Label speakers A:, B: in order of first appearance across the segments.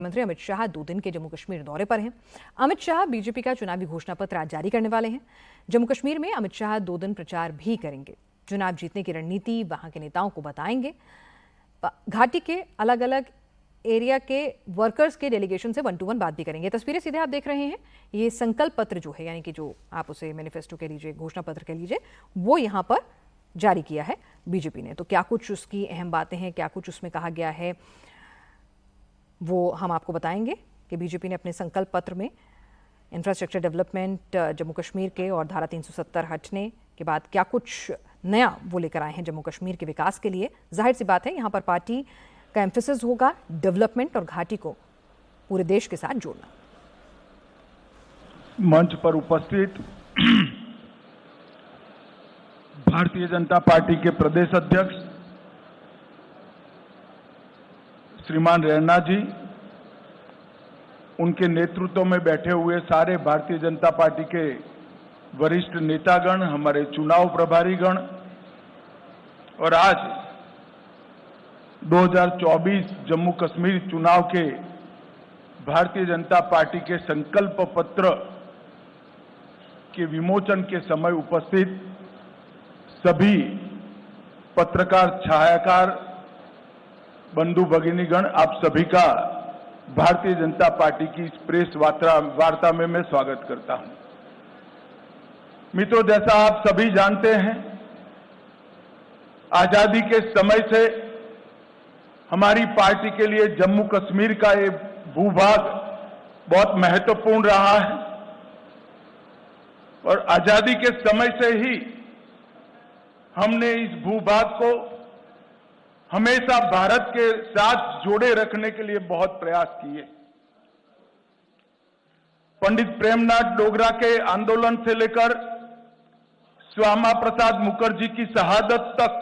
A: मंत्री अमित शाह 2 दिन के जम्मू कश्मीर दौरे पर हैं। अमित शाह बीजेपी का चुनावी घोषणा पत्र आज जारी करने वाले हैं। जम्मू कश्मीर में अमित शाह 2 दिन प्रचार भी करेंगे। चुनाव जीतने की रणनीति वहां के नेताओं को बताएंगे। घाटी के अलग अलग एरिया के वर्कर्स के डेलीगेशन से 1-to-1 बात भी करेंगे। तस्वीरें सीधे आप देख रहे हैं। ये संकल्प पत्र जो है, यानी कि जो आप उसे मैनिफेस्टो कह लीजिए, घोषणा पत्र कह लीजिए, वो यहाँ पर जारी किया है बीजेपी ने। तो क्या कुछ उसकी अहम बातें हैं, क्या कुछ उसमें कहा गया है, वो हम आपको बताएंगे कि बीजेपी ने अपने संकल्प पत्र में इंफ्रास्ट्रक्चर डेवलपमेंट जम्मू कश्मीर के और धारा 370 हटने के बाद क्या कुछ नया वो लेकर आए हैं जम्मू कश्मीर के विकास के लिए। जाहिर सी बात है, यहाँ पर पार्टी का एम्फेसिस होगा डेवलपमेंट और घाटी को पूरे देश के साथ जोड़ना।
B: मंच पर उपस्थित भारतीय जनता पार्टी के प्रदेश अध्यक्ष श्रीमान रैना जी, उनके नेतृत्व में बैठे हुए सारे भारतीय जनता पार्टी के वरिष्ठ नेतागण, हमारे चुनाव प्रभारीगण और आज 2024 जम्मू कश्मीर चुनाव के भारतीय जनता पार्टी के संकल्प पत्र के विमोचन के समय उपस्थित सभी पत्रकार, छायाकार, बंधु भगिनीगण, आप सभी का भारतीय जनता पार्टी की इस प्रेस वार्ता में मैं स्वागत करता हूं। मित्रों, जैसा आप सभी जानते हैं, आजादी के समय से हमारी पार्टी के लिए जम्मू कश्मीर का ये भूभाग बहुत महत्वपूर्ण रहा है और आजादी के समय से ही हमने इस भूभाग को हमेशा भारत के साथ जोड़े रखने के लिए बहुत प्रयास किए। पंडित प्रेमनाथ डोगरा के आंदोलन से लेकर श्यामा प्रसाद मुखर्जी की शहादत तक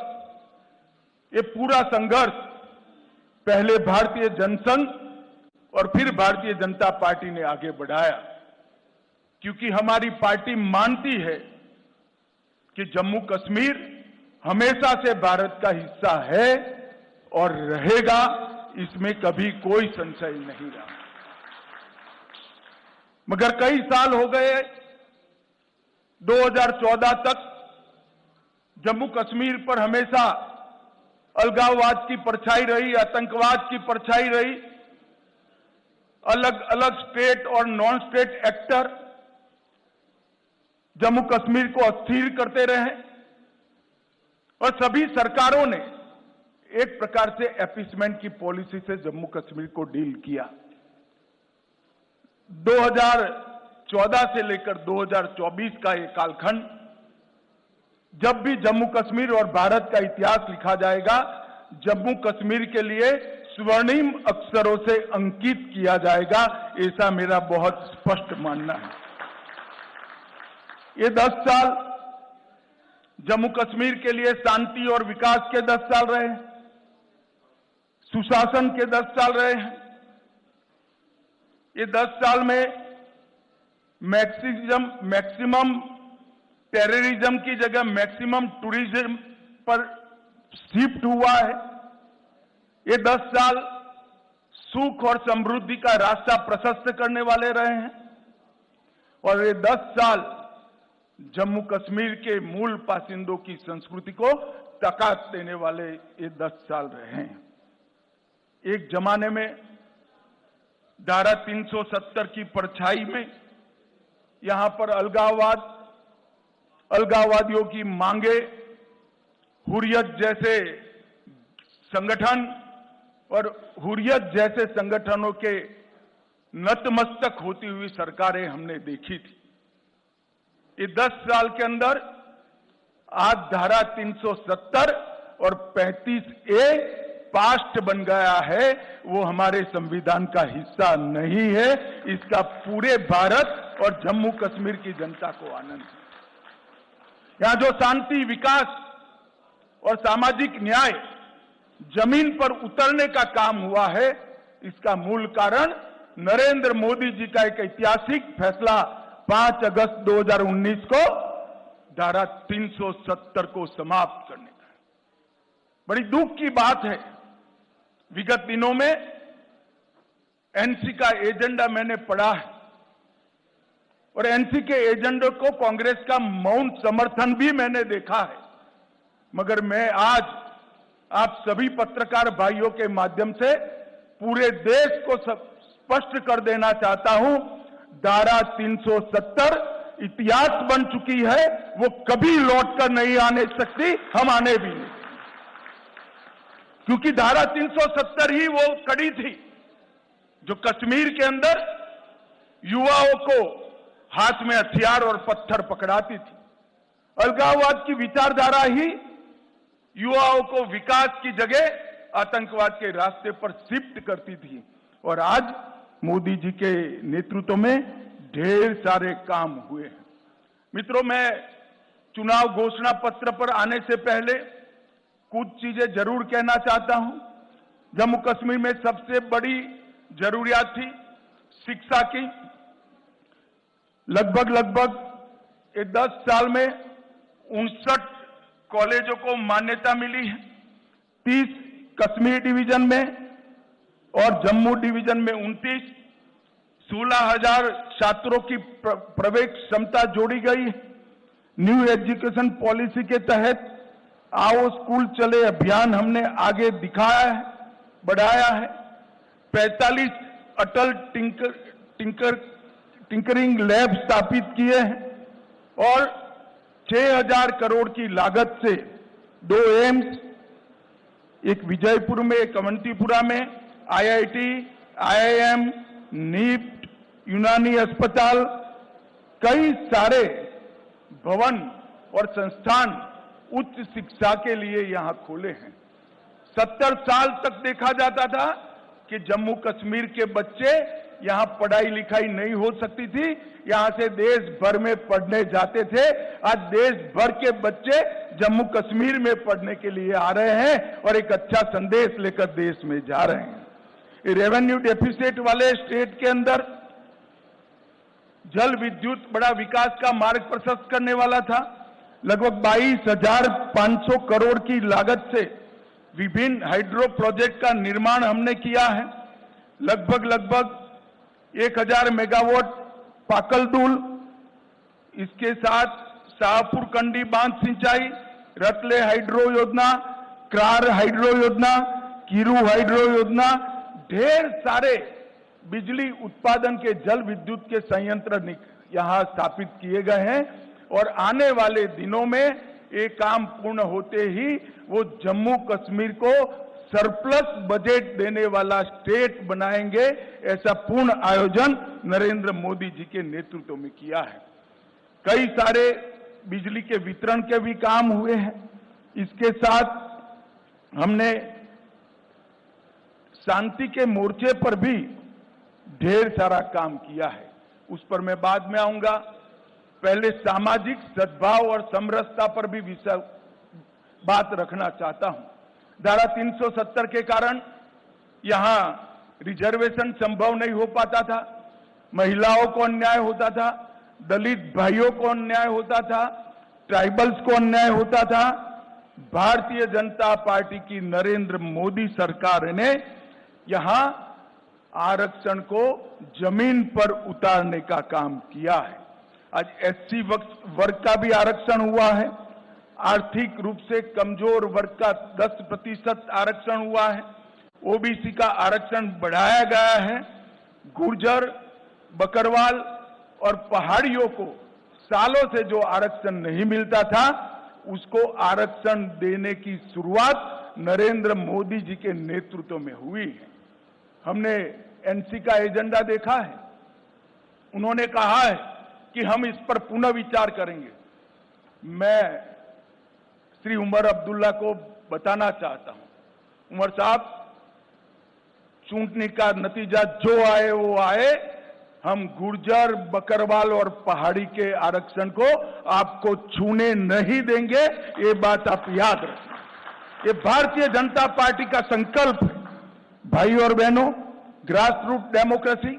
B: ये पूरा संघर्ष पहले भारतीय जनसंघ और फिर भारतीय जनता पार्टी ने आगे बढ़ाया, क्योंकि हमारी पार्टी मानती है कि जम्मू कश्मीर हमेशा से भारत का हिस्सा है और रहेगा, इसमें कभी कोई संशय नहीं रहा। मगर कई साल हो गए, 2014 तक जम्मू कश्मीर पर हमेशा अलगाववाद की परछाई रही, आतंकवाद की परछाई रही। अलग अलग स्टेट और non state actor Jammu Kashmir को अस्थिर करते रहे और सभी सरकारों ने एक प्रकार से अपीसमेंट की पॉलिसी से जम्मू कश्मीर को डील किया। 2014 से लेकर 2024 का ये कालखंड, जब भी जम्मू कश्मीर और भारत का इतिहास लिखा जाएगा, जम्मू कश्मीर के लिए स्वर्णिम अक्षरों से अंकित किया जाएगा, ऐसा मेरा बहुत स्पष्ट मानना है। ये 10 साल जम्मू कश्मीर के लिए शांति और विकास के 10 साल रहे हैं, सुशासन के 10 साल रहे हैं। ये 10 साल में मैक्सिमम टेररिज्म की जगह मैक्सिमम टूरिज्म पर शिफ्ट हुआ है। ये 10 साल सुख और समृद्धि का रास्ता प्रशस्त करने वाले रहे हैं और ये 10 साल जम्मू कश्मीर के मूल बासिंदों की संस्कृति को ताकत देने वाले ये 10 साल रहे हैं। एक जमाने में धारा 370 की परछाई में यहां पर अलगाववादियों की मांगे, हुर्रियत जैसे संगठन और हुर्रियत जैसे संगठनों के नतमस्तक होती हुई सरकारें हमने देखी थी। ये 10 साल के अंदर आज धारा 370 और 35A पास्ट बन गया है, वो हमारे संविधान का हिस्सा नहीं है। इसका पूरे भारत और जम्मू कश्मीर की जनता को आनंद है। यहां जो शांति, विकास और सामाजिक न्याय जमीन पर उतरने का काम हुआ है, इसका मूल कारण नरेंद्र मोदी जी का एक ऐतिहासिक फैसला 5 अगस्त 2019 को धारा 370 को समाप्त करने का। बड़ी दुख की बात है, विगत दिनों में एनसी का एजेंडा मैंने पढ़ा है और एनसी के एजेंडे को कांग्रेस का मौन समर्थन भी मैंने देखा है। मगर मैं आज आप सभी पत्रकार भाइयों के माध्यम से पूरे देश को स्पष्ट कर देना चाहता हूं, धारा 370 इतिहास बन चुकी है, वो कभी लौटकर नहीं आने सकती, हम आने भी नहीं, क्योंकि धारा 370 ही वो कड़ी थी जो कश्मीर के अंदर युवाओं को हाथ में हथियार और पत्थर पकड़ाती थी। अलगाववाद की विचारधारा ही युवाओं को विकास की जगह आतंकवाद के रास्ते पर शिफ्ट करती थी। और आज मोदी जी के नेतृत्व में ढेर सारे काम हुए हैं। मित्रों, मैं चुनाव घोषणा पत्र पर आने से पहले कुछ चीजें जरूर कहना चाहता हूं। जम्मू कश्मीर में सबसे बड़ी जरूरियात थी शिक्षा की। लगभग 10 साल में 59 कॉलेजों को मान्यता मिली है। 30 कश्मीर डिवीजन में और जम्मू डिवीजन में 29, 16,000 छात्रों की प्रवेश क्षमता जोड़ी गई है। न्यू एजुकेशन पॉलिसी के तहत आओ स्कूल चले अभियान हमने आगे दिखाया है, बढ़ाया है। 45 अटल टिंकरिंग लैब स्थापित किए हैं और 6,000 करोड़ की लागत से 2 एम्स, एक विजयपुर में, एक अवंतीपुरा में, IIT, IIM, नीट, यूनानी अस्पताल, कई सारे भवन और संस्थान उच्च शिक्षा के लिए यहां खोले हैं। 70 साल तक देखा जाता था कि जम्मू कश्मीर के बच्चे यहां पढ़ाई लिखाई नहीं हो सकती थी, यहां से देश भर में पढ़ने जाते थे। आज देश भर के बच्चे जम्मू कश्मीर में पढ़ने के लिए आ रहे हैं और एक अच्छा संदेश लेकर देश में जा रहे हैं। रेवेन्यू डेफिसिट वाले स्टेट के अंदर जल विद्युत बड़ा विकास का मार्ग प्रशस्त करने वाला था। लगभग 22,500 करोड़ की लागत से विभिन्न हाइड्रो प्रोजेक्ट का निर्माण हमने किया है। लगभग 1,000 मेगावाट पाकलदुल, इसके साथ शाहपुर कंडी बांध सिंचाई, रतले हाइड्रो योजना, क्रार हाइड्रो योजना, कीरू हाइड्रो योजना, ढेर सारे बिजली उत्पादन के जल विद्युत के संयंत्र यहां स्थापित किए गए हैं। और आने वाले दिनों में ये काम पूर्ण होते ही वो जम्मू कश्मीर को सरप्लस बजट देने वाला स्टेट बनाएंगे। ऐसा पूर्ण आयोजन नरेंद्र मोदी जी के नेतृत्व में किया है। कई सारे बिजली के वितरण के भी काम हुए हैं। इसके साथ हमने शांति के मोर्चे पर भी ढेर सारा काम किया है, उस पर मैं बाद में आऊंगा। पहले सामाजिक सद्भाव और समरसता पर भी बात रखना चाहता हूं। धारा 370 के कारण यहां रिजर्वेशन संभव नहीं हो पाता था, महिलाओं को अन्याय होता था, दलित भाइयों को अन्याय होता था, ट्राइबल्स को अन्याय होता था। भारतीय जनता पार्टी की नरेंद्र मोदी सरकार ने यहां आरक्षण को जमीन पर उतारने का काम किया है। आज SC वर्ग का भी आरक्षण हुआ है। आर्थिक रूप से कमजोर वर्ग का 10% आरक्षण हुआ है। OBC का आरक्षण बढ़ाया गया है। गुर्जर, बकरवाल और पहाड़ियों को सालों से जो आरक्षण नहीं मिलता था, उसको आरक्षण देने की शुरुआत नरेंद्र मोदी जी के नेतृत्व में हुई है। हमने NC का एजेंडा देखा है। उन्होंने कहा है कि हम इस पर पुनः विचार करेंगे। मैं श्री उमर अब्दुल्ला को बताना चाहता हूं, उमर साहब, चुनाव का नतीजा जो आए वो आए, हम गुर्जर, बकरवाल और पहाड़ी के आरक्षण को आपको छूने नहीं देंगे। ये बात आप याद रखें। ये भारतीय जनता पार्टी का संकल्प है। भाई और बहनों, ग्रास रूट डेमोक्रेसी,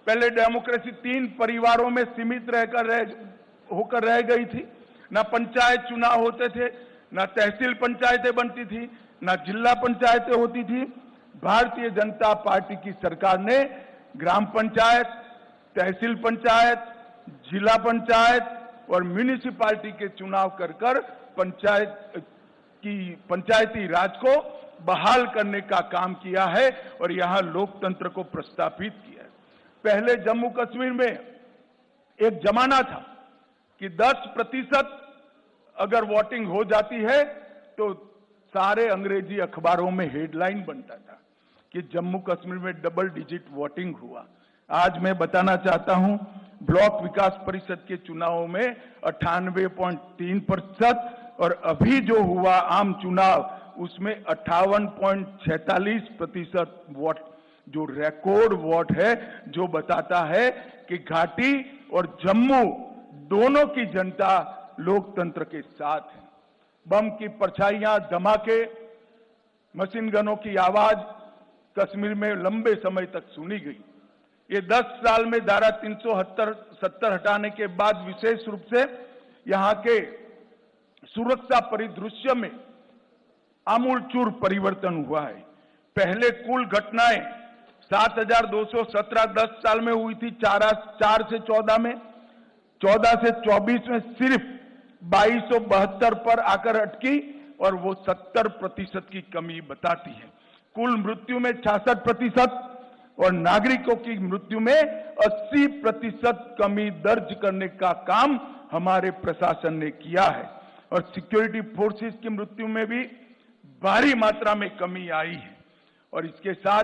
B: पहले डेमोक्रेसी 3 परिवारों में सीमित होकर रह गई थी। ना पंचायत चुनाव होते थे, ना तहसील पंचायतें बनती थी, ना जिला पंचायतें होती थी। भारतीय जनता पार्टी की सरकार ने ग्राम पंचायत, तहसील पंचायत, जिला पंचायत और म्यूनिसिपैलिटी के चुनाव कर पंचायती राज को बहाल करने का काम किया है और यहां लोकतंत्र को प्रस्थापित किया है। पहले जम्मू कश्मीर में एक जमाना था कि 10% अगर वोटिंग हो जाती है तो सारे अंग्रेजी अखबारों में हेडलाइन बनता था कि जम्मू कश्मीर में डबल डिजिट वोटिंग हुआ। आज मैं बताना चाहता हूं, ब्लॉक विकास परिषद के चुनावों में 98.3% और अभी जो हुआ आम चुनाव उसमें 58.46% वोट, जो रिकॉर्ड वोट है, जो बताता है कि घाटी और जम्मू दोनों की जनता लोकतंत्र के साथ है। बम की परछाइयां, धमाके, मशीन गनों की आवाज कश्मीर में लंबे समय तक सुनी गई। ये 10 साल में धारा 370 हटाने के बाद विशेष रूप से यहां के सुरक्षा परिदृश्य में आमूलचूल परिवर्तन हुआ है। पहले कुल घटनाएं 7,217 10 साल में हुई थी, 4 से 14 में, 14 से 24 में सिर्फ 2272 पर आकर अटकी और वो 70% की कमी बताती है। कुल मृत्यु में 66% और नागरिकों की मृत्यु में 80% कमी दर्ज करने का काम हमारे प्रशासन ने किया है और सिक्योरिटी फोर्सेस की मृत्यु में भी भारी मात्रा में कमी आई है। और इसके साथ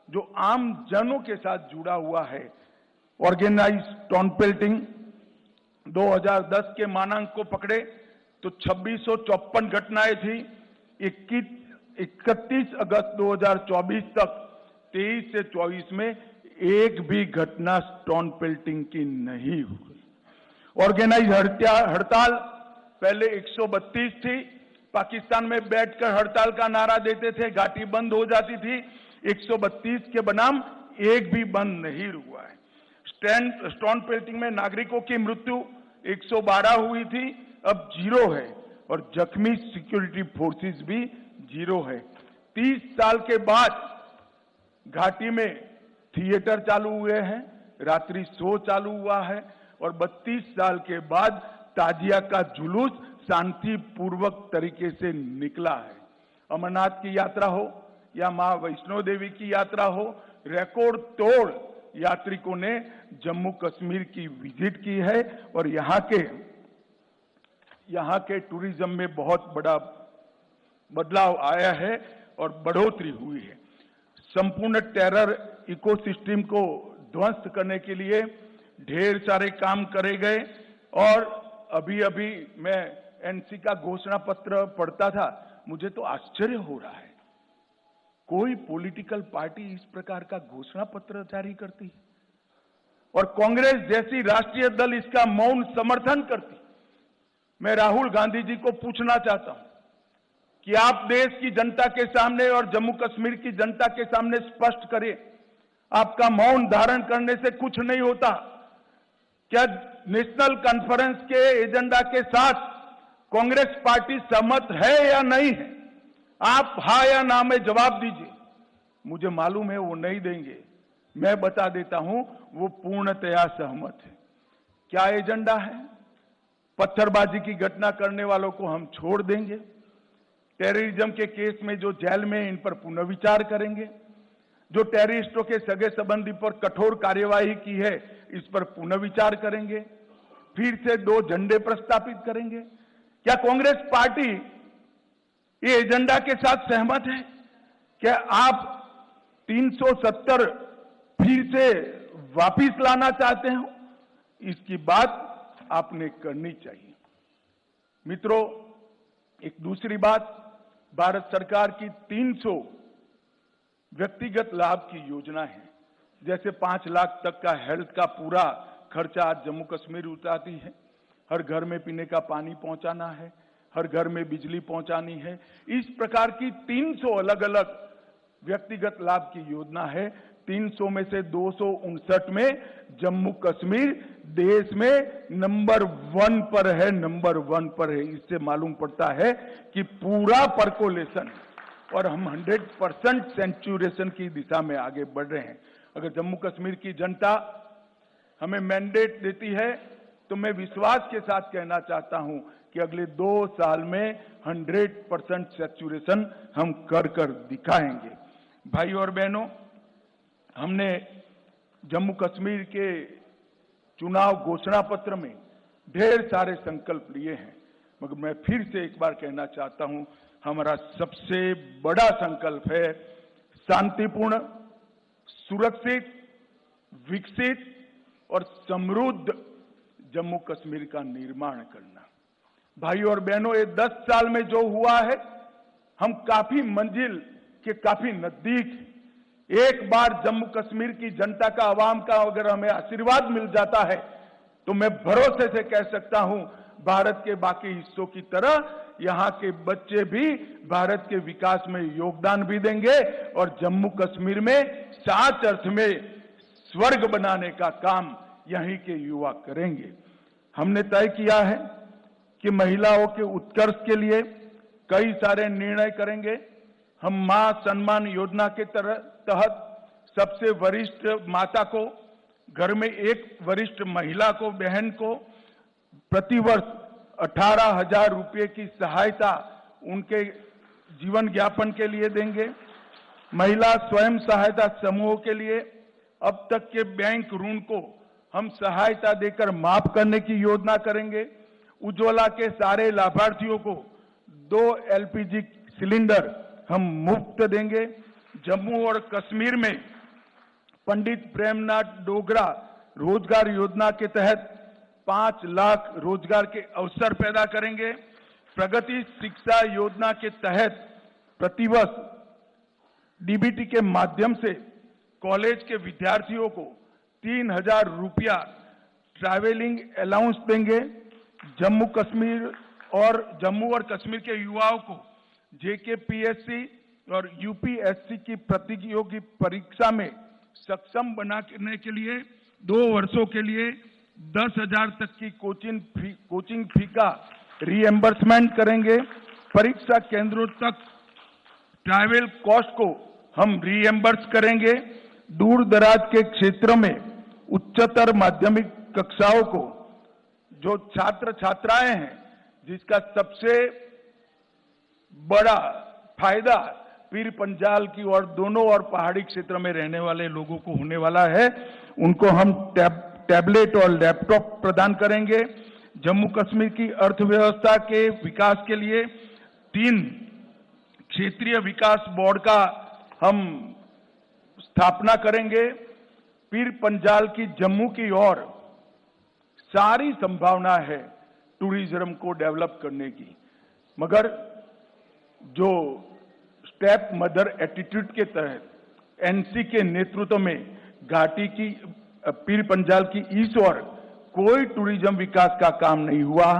B: जो आम जनों के साथ जुड़ा हुआ है, ऑर्गेनाइज टाउन पेल्टिंग 2010 के मानांक को पकड़े तो 2654 घटनाएं थी। 31 अगस्त 2024 तक 23 से 24 में एक भी घटना स्टोन पेल्टिंग की नहीं हुई। ऑर्गेनाइज हड़ताल पहले 132 थी, पाकिस्तान में बैठकर हड़ताल का नारा देते थे, घाटी बंद हो जाती थी। 132 के बनाम एक भी बंद नहीं हुआ है। स्टोन पेल्टिंग में नागरिकों की मृत्यु 112 हुई थी, अब 0 है और जख्मी सिक्योरिटी फोर्सेस भी 0 है। 30 साल के बाद घाटी में थिएटर चालू हुए हैं, रात्रि शो चालू हुआ है और 32 साल के बाद ताजिया का जुलूस शांतिपूर्वक तरीके से निकला है। अमरनाथ की यात्रा हो या मां वैष्णो देवी की यात्रा हो, रिकॉर्ड तोड़ यात्रिकों ने जम्मू कश्मीर की विजिट की है और यहाँ के टूरिज्म में बहुत बड़ा बदलाव आया है और बढ़ोतरी हुई है। संपूर्ण टेरर इकोसिस्टम को ध्वस्त करने के लिए ढेर सारे काम करे गए और अभी मैं एनसी का घोषणा पत्र पढ़ता था, मुझे तो आश्चर्य हो रहा है, कोई पॉलिटिकल पार्टी इस प्रकार का घोषणा पत्र जारी करती है और कांग्रेस जैसी राष्ट्रीय दल इसका मौन समर्थन करती। मैं राहुल गांधी जी को पूछना चाहता हूं कि आप देश की जनता के सामने और जम्मू कश्मीर की जनता के सामने स्पष्ट करें, आपका मौन धारण करने से कुछ नहीं होता। क्या नेशनल कॉन्फ्रेंस के एजेंडा के साथ कांग्रेस पार्टी सहमत है या नहीं है? आप हाँ या ना में जवाब दीजिए। मुझे मालूम है वो नहीं देंगे, मैं बता देता हूं वो पूर्णतया सहमत है। क्या एजेंडा है? पत्थरबाजी की घटना करने वालों को हम छोड़ देंगे, टेररिज्म के केस में जो जेल में इन पर पुनर्विचार करेंगे, जो टेररिस्टों के सगे संबंधी पर कठोर कार्यवाही की है इस पर पुनर्विचार करेंगे, फिर से 2 झंडे प्रस्तापित करेंगे। क्या कांग्रेस पार्टी ये एजेंडा के साथ सहमत है? क्या आप 370 फिर से वापिस लाना चाहते हो? इसकी बात आपने करनी चाहिए। मित्रों, एक दूसरी बात, भारत सरकार की 300 व्यक्तिगत लाभ की योजना है। जैसे 5 लाख तक का हेल्थ का पूरा खर्चा आज जम्मू कश्मीर उठाती है, हर घर में पीने का पानी पहुंचाना है, हर घर में बिजली पहुंचानी है। इस प्रकार की 300 अलग अलग व्यक्तिगत लाभ की योजना है। 300 में से 259 में जम्मू कश्मीर देश में नंबर 1 पर है, नंबर 1 पर है। इससे मालूम पड़ता है कि पूरा परकोलेशन और हम 100% सेंचुरेशन की दिशा में आगे बढ़ रहे हैं। अगर जम्मू कश्मीर की जनता हमें मैंडेट देती है तो मैं विश्वास के साथ कहना चाहता हूं कि अगले 2 साल में 100% सैचुरेशन हम कर दिखाएंगे। भाई और बहनों, हमने जम्मू कश्मीर के चुनाव घोषणा पत्र में ढेर सारे संकल्प लिए हैं, मगर मैं फिर से एक बार कहना चाहता हूं, हमारा सबसे बड़ा संकल्प है शांतिपूर्ण, सुरक्षित, विकसित और समृद्ध जम्मू कश्मीर का निर्माण करना। भाई और बहनों, ये 10 साल में जो हुआ है, हम काफी मंजिल के काफी नजदीक। एक बार जम्मू कश्मीर की जनता का, आवाम का अगर हमें आशीर्वाद मिल जाता है तो मैं भरोसे से कह सकता हूं, भारत के बाकी हिस्सों की तरह यहां के बच्चे भी भारत के विकास में योगदान भी देंगे और जम्मू कश्मीर में सच अर्थ में स्वर्ग बनाने का काम यहीं के युवा करेंगे। हमने तय किया है कि महिलाओं के उत्कर्ष के लिए कई सारे निर्णय करेंगे। हम मां सम्मान योजना के तहत सबसे वरिष्ठ माता को, घर में एक वरिष्ठ महिला को, बहन को प्रतिवर्ष 18,000 रुपये की सहायता उनके जीवन यापन के लिए देंगे। महिला स्वयं सहायता समूहों के लिए अब तक के बैंक ऋण को हम सहायता देकर माफ करने की योजना करेंगे। उज्ज्वला के सारे लाभार्थियों को 2 LPG सिलेंडर हम मुफ्त देंगे। जम्मू और कश्मीर में पंडित प्रेमनाथ डोगरा रोजगार योजना के तहत 5 लाख रोजगार के अवसर पैदा करेंगे। प्रगति शिक्षा योजना के तहत प्रतिवर्ष DBT के माध्यम से कॉलेज के विद्यार्थियों को 3,000 रुपया ट्रैवलिंग अलाउंस देंगे। जम्मू और कश्मीर के युवाओं को JKPSC और UPSC की प्रतियोगी परीक्षा में सक्षम बनाने के लिए 2 वर्षों के लिए 10,000 तक की कोचिंग फी का रीएम्बर्समेंट करेंगे। परीक्षा केंद्रों तक ट्रैवल कॉस्ट को हम रीएम्बर्स करेंगे। दूर दराज के क्षेत्र में उच्चतर माध्यमिक कक्षाओं को जो छात्र छात्राएं हैं, जिसका सबसे बड़ा फायदा पीर पंजाल की और दोनों और पहाड़ी क्षेत्र में रहने वाले लोगों को होने वाला है, उनको हम टैबलेट और लैपटॉप प्रदान करेंगे। जम्मू कश्मीर की अर्थव्यवस्था के विकास के लिए 3 क्षेत्रीय विकास बोर्ड का हम स्थापना करेंगे। पीर पंजाल की जम्मू की ओर सारी संभावना है टूरिज्म को डेवलप करने की, मगर जो स्टेप मदर एटीट्यूड के तहत NC के नेतृत्व में घाटी की पीर पंजाल की इस ओर कोई टूरिज्म विकास का काम नहीं हुआ।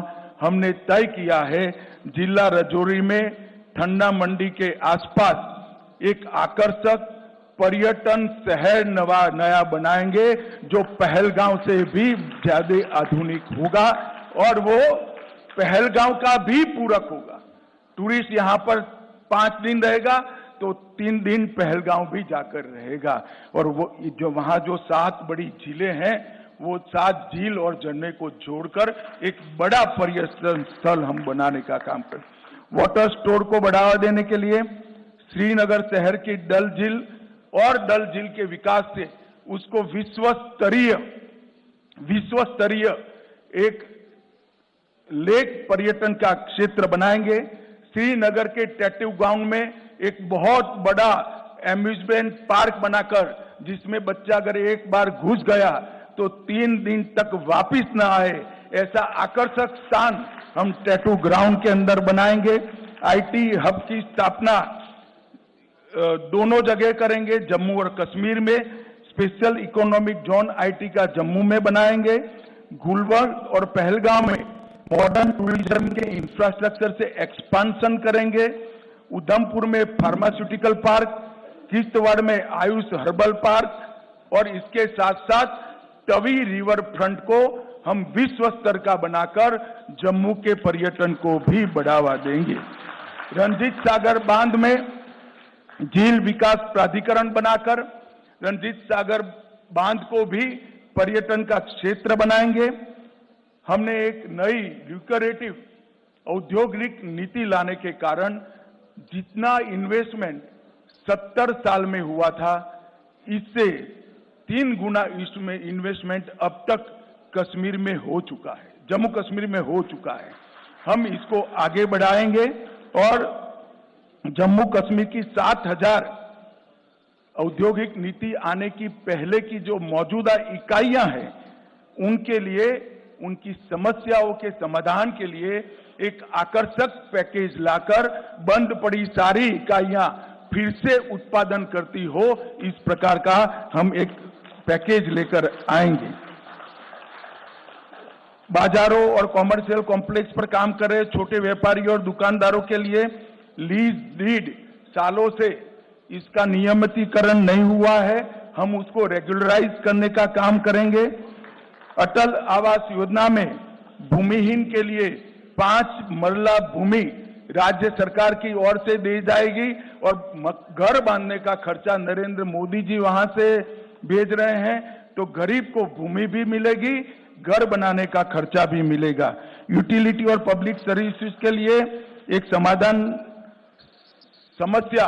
B: हमने तय किया है जिला राजौरी में ठंडा मंडी के आसपास एक आकर्षक पर्यटन शहर नया बनाएंगे जो पहलगांव से भी ज्यादा आधुनिक होगा और वो पहलगांव का भी पूरक होगा। टूरिस्ट यहां पर 5 दिन रहेगा तो 3 दिन पहलगांव भी जाकर रहेगा और वो जो वहां जो 7 बड़ी झीलें हैं, वो 7 झील और झरने को जोड़कर एक बड़ा पर्यटन स्थल हम बनाने का काम करें। वाटर स्टोर को बढ़ावा देने के लिए श्रीनगर शहर की डल झील और डल झील के विकास से उसको विश्व स्तरीय एक लेक पर्यटन का क्षेत्र बनाएंगे। श्रीनगर के टैटू ग्राउंड में एक बहुत बड़ा एम्यूजमेंट पार्क बनाकर जिसमें बच्चा अगर एक बार घुस गया तो 3 दिन तक वापिस न आए, ऐसा आकर्षक स्थान हम टैटू ग्राउंड के अंदर बनाएंगे। IT हब की स्थापना दोनों जगह करेंगे। जम्मू और कश्मीर में स्पेशल इकोनॉमिक जोन IT का जम्मू में बनाएंगे। गुलबर्ग और पहलगांव में मॉडर्न टूरिज्म के इंफ्रास्ट्रक्चर से एक्सपांशन करेंगे। उधमपुर में फार्मास्यूटिकल पार्क, किश्तवाड़ में आयुष हर्बल पार्क और इसके साथ साथ तवी रिवर फ्रंट को हम विश्व स्तर का बनाकर जम्मू के पर्यटन को भी बढ़ावा देंगे। रंजीत सागर बांध में झील विकास प्राधिकरण बनाकर रंजीत सागर बांध को भी पर्यटन का क्षेत्र बनाएंगे। हमने एक नई ल्यूक्रेटिव औद्योगिक नीति लाने के कारण जितना इन्वेस्टमेंट 70 साल में हुआ था, इससे 3 गुना इसमें इन्वेस्टमेंट अब तक कश्मीर में हो चुका है, जम्मू कश्मीर में हो चुका है। हम इसको आगे बढ़ाएंगे और जम्मू कश्मीर की 7000 औद्योगिक नीति आने की पहले की जो मौजूदा इकाइयां हैं, उनके लिए, उनकी समस्याओं के समाधान के लिए एक आकर्षक पैकेज लाकर बंद पड़ी सारी इकाइयां फिर से उत्पादन करती हो, इस प्रकार का हम एक पैकेज लेकर आएंगे। बाजारों और कॉमर्शियल कॉम्प्लेक्स पर काम कर रहे छोटे व्यापारियों और दुकानदारों के लिए लीज डीड सालों से इसका नियमितीकरण नहीं हुआ है, हम उसको रेगुलराइज करने का काम करेंगे। अटल आवास योजना में भूमिहीन के लिए 5 मरला भूमि राज्य सरकार की ओर से दी जाएगी और घर बांधने का खर्चा नरेंद्र मोदी जी वहां से भेज रहे हैं, तो गरीब को भूमि भी मिलेगी, घर बनाने का खर्चा भी मिलेगा। यूटिलिटी और पब्लिक सर्विसेज के लिए एक समस्या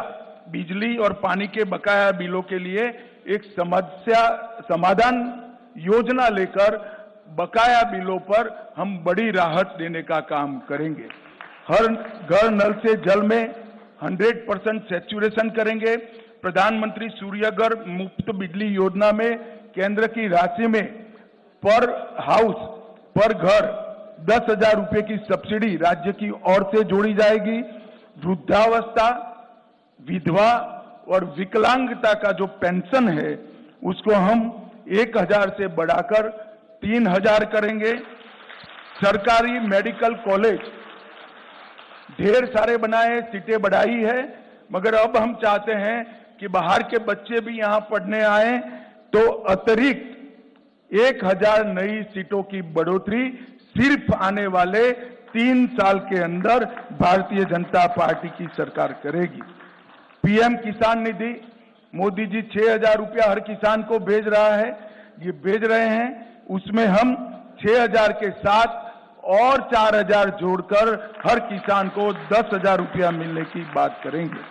B: बिजली और पानी के बकाया बिलों के लिए एक समस्या समाधान योजना लेकर बकाया बिलों पर हम बड़ी राहत देने का काम करेंगे। हर घर नल से जल में 100% सैचुरेशन करेंगे। प्रधानमंत्री सूर्यघर मुफ्त बिजली योजना में केंद्र की राशि में पर हाउस पर घर 10,000 रुपए की सब्सिडी राज्य की ओर से जोड़ी जाएगी। वृद्धावस्था, विधवा और विकलांगता का जो पेंशन है, उसको हम 1,000 से बढ़ाकर 3,000 करेंगे। सरकारी मेडिकल कॉलेज ढेर सारे बनाए, सीटें बढ़ाई है, मगर अब हम चाहते हैं कि बाहर के बच्चे भी यहां पढ़ने आए, तो अतिरिक्त 1,000 नई सीटों की बढ़ोतरी सिर्फ आने वाले 3 साल के अंदर भारतीय जनता पार्टी की सरकार करेगी। पीएम किसान निधि मोदी जी 6,000 रुपया हर किसान को भेज रहा है, ये भेज रहे हैं, उसमें हम 6,000 के साथ और 4,000 जोड़कर हर किसान को 10,000 रुपया मिलने की बात करेंगे।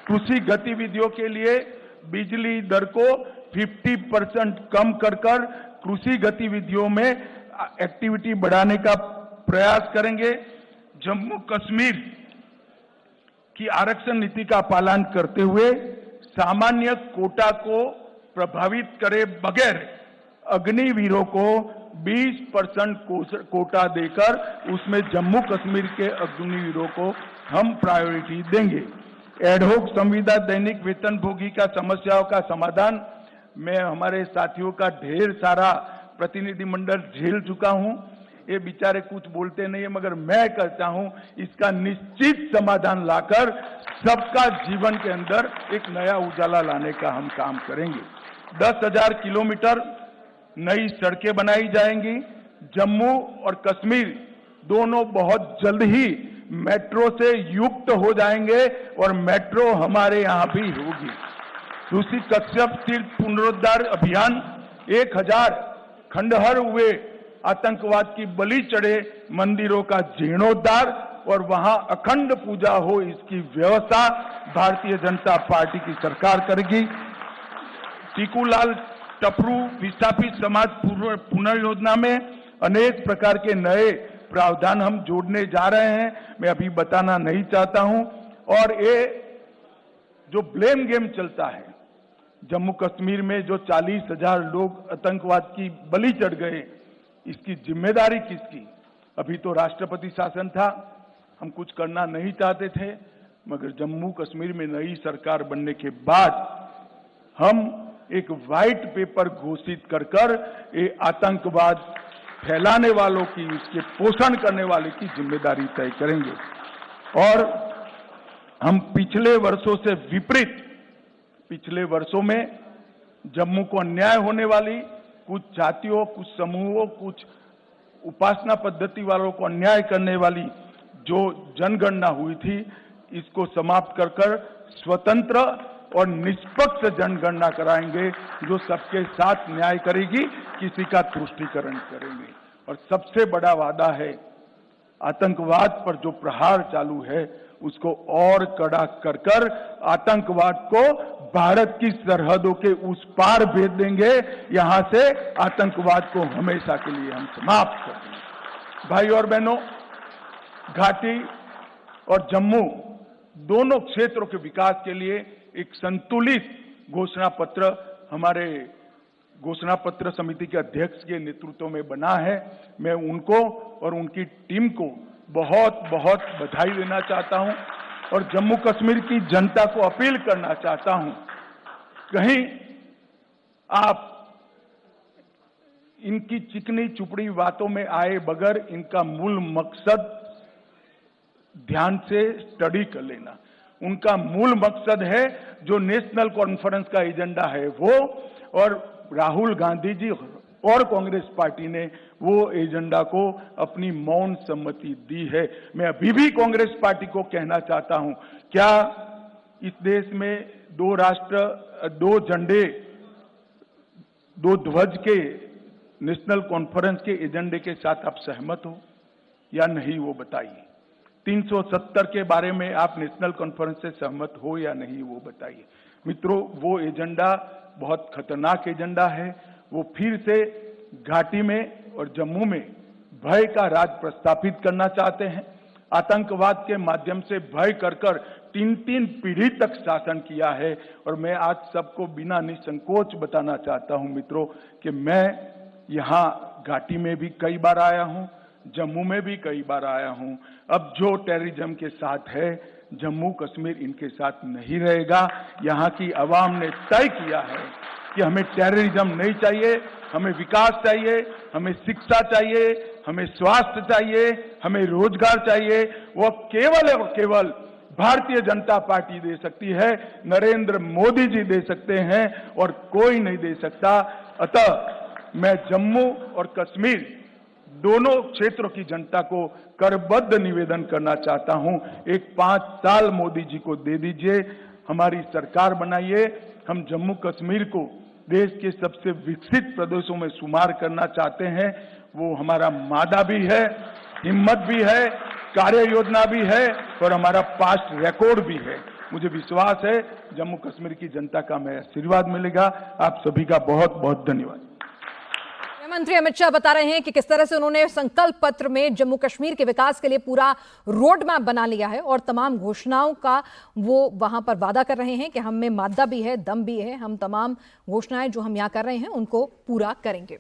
B: कृषि गतिविधियों के लिए बिजली दर को 50% कम कर कृषि गतिविधियों में एक्टिविटी बढ़ाने का प्रयास करेंगे। जम्मू कश्मीर की आरक्षण नीति का पालन करते हुए सामान्य कोटा को प्रभावित करे बगैर अग्निवीरों को 20% कोटा देकर उसमें जम्मू कश्मीर के अग्निवीरों को हम प्रायोरिटी देंगे। एडहोक संविदा दैनिक वेतनभोगी का समस्याओं का समाधान मैं हमारे साथियों का ढेर सारा प्रतिनिधिमंडल झेल चुका हूं, ये बेचारे कुछ बोलते नहीं है, मगर मैं कहता हूं इसका निश्चित समाधान लाकर सबका जीवन के अंदर एक नया उजाला लाने का हम काम करेंगे। 10,000 किलोमीटर नई सड़कें बनाई जाएंगी। जम्मू और कश्मीर दोनों बहुत जल्द ही मेट्रो से युक्त हो जाएंगे और मेट्रो हमारे यहां भी होगी। ऋषि कश्यप तीर्थ पुनरुद्धार अभियान 1000 खंडहर हुए आतंकवाद की बलि चढ़े मंदिरों का जीर्णोद्धार और वहां अखंड पूजा हो, इसकी व्यवस्था भारतीय जनता पार्टी की सरकार करेगी। टीकूलाल टपरू विस्थापित समाज पुनर्योजना में अनेक प्रकार के नए प्रावधान हम जोड़ने जा रहे हैं, मैं अभी बताना नहीं चाहता हूं। और ये जो ब्लेम गेम चलता है, जम्मू कश्मीर में जो 40,000 लोग आतंकवाद की बलि चढ़ गए, इसकी जिम्मेदारी किसकी? अभी तो राष्ट्रपति शासन था, हम कुछ करना नहीं चाहते थे, मगर जम्मू कश्मीर में नई सरकार बनने के बाद हम एक व्हाइट पेपर घोषित कर ये आतंकवाद फैलाने वालों की, उसके पोषण करने वाले की जिम्मेदारी तय करेंगे। और हम पिछले वर्षों से विपरीत, पिछले वर्षों में जम्मू को अन्याय होने वाली कुछ जातियों, कुछ समूहों, कुछ उपासना पद्धति वालों को अन्याय करने वाली जो जनगणना हुई थी, इसको समाप्त कर स्वतंत्र और निष्पक्ष जनगणना कराएंगे जो सबके साथ न्याय करेगी, किसी का तुष्टीकरण करेंगे। और सबसे बड़ा वादा है, आतंकवाद पर जो प्रहार चालू है उसको और कड़ा कर कर आतंकवाद को भारत की सरहदों के उस पार भेज देंगे। यहां से आतंकवाद को हमेशा के लिए हम समाप्त कर देंगे। भाई और बहनों, घाटी और जम्मू दोनों क्षेत्रों के विकास के लिए एक संतुलित घोषणा पत्र हमारे घोषणा पत्र समिति के अध्यक्ष के नेतृत्व में बना है। मैं उनको और उनकी टीम को बहुत बहुत बधाई देना चाहता हूं और जम्मू कश्मीर की जनता को अपील करना चाहता हूं, कहीं आप इनकी चिकनी चुपड़ी बातों में आए बगैर इनका मूल मकसद ध्यान से स्टडी कर लेना। उनका मूल मकसद है जो नेशनल कॉन्फ्रेंस का एजेंडा है वो, और राहुल गांधी जी और कांग्रेस पार्टी ने वो एजेंडा को अपनी मौन सम्मति दी है। मैं अभी भी कांग्रेस पार्टी को कहना चाहता हूं, क्या इस देश में 2 राष्ट्र 2 झंडे 2 ध्वज के नेशनल कॉन्फ्रेंस के एजेंडे के साथ आप सहमत हो या नहीं, वो बताइए। 370 के बारे में आप नेशनल कॉन्फ्रेंस से सहमत हो या नहीं, वो बताइए। मित्रों, वो एजेंडा बहुत खतरनाक एजेंडा है। वो फिर से घाटी में और जम्मू में भय का राज प्रस्थापित करना चाहते हैं। आतंकवाद के माध्यम से भय कर कर 3 पीढ़ी तक शासन किया है। और मैं आज सबको बिना निसंकोच बताना चाहता हूं मित्रों कि मैं यहां घाटी में भी कई बार आया हूं, जम्मू में भी कई बार आया हूं। अब जो टेररिज्म के साथ है, जम्मू कश्मीर इनके साथ नहीं रहेगा। यहां की आवाम ने तय किया है कि हमें टेररिज्म नहीं चाहिए, हमें विकास चाहिए, हमें शिक्षा चाहिए, हमें स्वास्थ्य चाहिए, हमें रोजगार चाहिए। वो केवल और केवल भारतीय जनता पार्टी दे सकती है, नरेंद्र मोदी जी दे सकते हैं और कोई नहीं दे सकता। अतः मैं जम्मू और कश्मीर दोनों क्षेत्रों की जनता को करबद्ध निवेदन करना चाहता हूं, एक 5 साल मोदी जी को दे दीजिए, हमारी सरकार बनाइए। हम जम्मू कश्मीर को देश के सबसे विकसित प्रदेशों में शुमार करना चाहते हैं। वो हमारा मादा भी है, हिम्मत भी है, कार्य योजना भी है और हमारा पास्ट रिकॉर्ड भी है। मुझे विश्वास है जम्मू कश्मीर की जनता का हमें आशीर्वाद मिलेगा। आप सभी का बहुत बहुत धन्यवाद।
A: मंत्री अमित शाह बता रहे हैं कि किस तरह से उन्होंने संकल्प पत्र में जम्मू कश्मीर के विकास के लिए पूरा रोड मैप बना लिया है और तमाम घोषणाओं का वो वहां पर वादा कर रहे हैं कि हम में मादा भी है, दम भी है, हम तमाम घोषणाएं जो हम यहां कर रहे हैं उनको पूरा करेंगे।